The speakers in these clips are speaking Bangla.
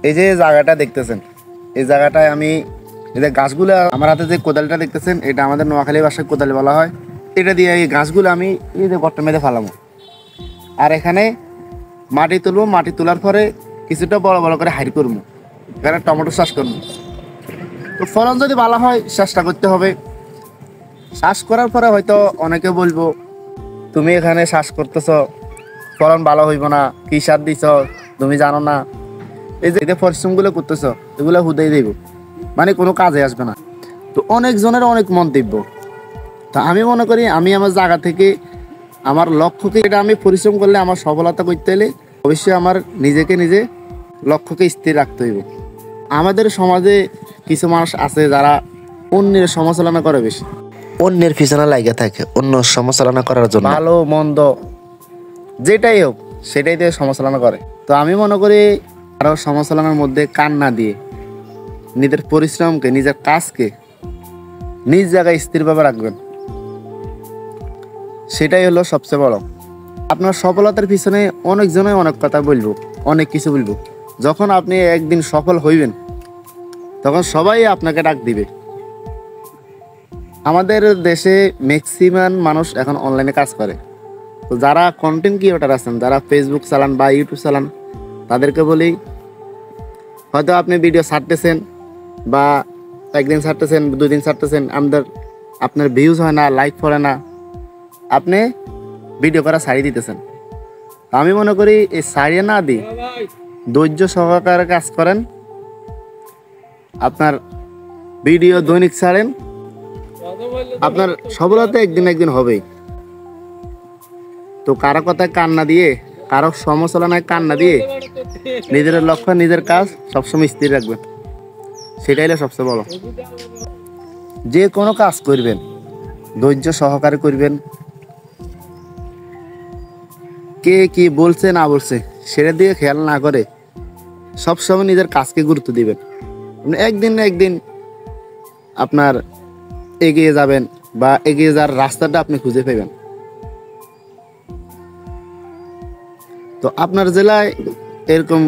এই যে জায়গাটা দেখতেছেন, এই জায়গাটায় আমি এই যে গাছগুলো, আমার হাতে যে কোদালটা দেখতেছেন, এটা আমাদের নোয়াখালী ভাষায় কোদাল বলা হয়। এটা দিয়ে এই গাছগুলো আমি এই যে গর্তের মধ্যে ফালাবো, আর এখানে মাটি তুলবো। মাটি তোলার পরে কিছুটা বড় বড় করে হাইট করবো, এখানে টমেটো চাষ করবো। তো ফলন যদি ভালো হয় চেষ্টা করতে হবে। চাষ করার পরে হয়তো অনেকে বলবো, তুমি এখানে চাষ করতেছ, ফলন ভালো হইব না, কি সার দিছ তুমি জানো না, এই যে পরিশ্রমগুলো করতেছ এগুলো হুদাই দেব, মানে কোনো কাজে আসবে না। তো অনেকজনের অনেক মন্তব্য। তো আমি মনে করি আমি আমার জায়গা থেকে আমার লক্ষ্যকে, এটা আমি পরিশ্রম করলে আমার সফলতা করতে হলে অবশ্যই আমার নিজেকে নিজে লক্ষ্যকে স্থির রাখতে হইব। আমাদের সমাজে কিছু মানুষ আছে যারা অন্যের সমালোচনা করে বেশি, অন্যের পিছনে লাগে থাকে অন্য সমালোচনা করার জন্য। ভালো মন্দ যেটাই হোক সেটাই দিয়ে সমালোচনা করে। তো আমি মনে করি আরও সমালোচনার মধ্যে কান না দিয়ে নিজের পরিশ্রমকে, নিজের কাজকে নিজ জায়গায় স্থিরভাবে রাখবেন, সেটাই হলো সবচেয়ে বড়। আপনার সফলতার পিছনে অনেকজনে অনেক কথা বলবো, অনেক কিছু বলবো। যখন আপনি একদিন সফল হইবেন তখন সবাই আপনাকে ডাক দিবে। আমাদের দেশে ম্যাক্সিমাম মানুষ এখন অনলাইনে কাজ করে। তো যারা কন্টেন্ট ক্রিয়েটর আছেন, যারা ফেসবুক চালান বা ইউটিউব চালান, তাদেরকে বলি, হয়তো আপনি ভিডিও ছাড়তেছেন বা একদিন ছাড়তেছেন, 2 দিন ছাড়তেছেন, আপনার ভিউজ হয় না, লাইক পড়ে না, আপনি ভিডিও করা ছাড়িয়ে দিতেছেন। আমি মনে করি এই ছাড়িয়ে না দিই ধৈর্য সহকারে কাজ করেন, আপনার ভিডিও দৈনিক ছাড়েন, আপনার সফলতা একদিন একদিন হবেই। তো কারো কথায় কান না দিয়ে, কারো সমালোচনায় কান না দিয়ে নিজের লক্ষ্য, নিজের কাজ সবসময় স্থির রাখবেন, সেটাই হলো সবচেয়ে বড়। যে কোনো কাজ করবেন ধৈর্য সহকারে করবেন। কে কি বলছে না বলছে সেটা দিয়ে খেয়াল না করে সবসময় নিজের কাজকে গুরুত্ব দিবেন। একদিন না একদিন আপনার এগিয়ে যাবেন, বা এগিয়ে যাওয়ার রাস্তাটা আপনি খুঁজে পাবেন। তো আপনার জেলায় এরকম,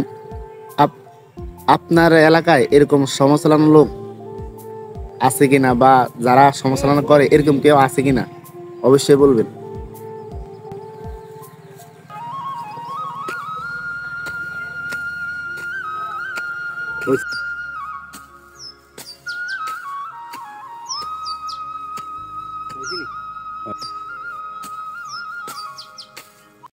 আপনার এলাকায় এরকম সমালোচনার লোক আছে কিনা, বা যারা সমালোচনা করে এরকম কেউ আছে কিনা অবশ্যই বলবেন।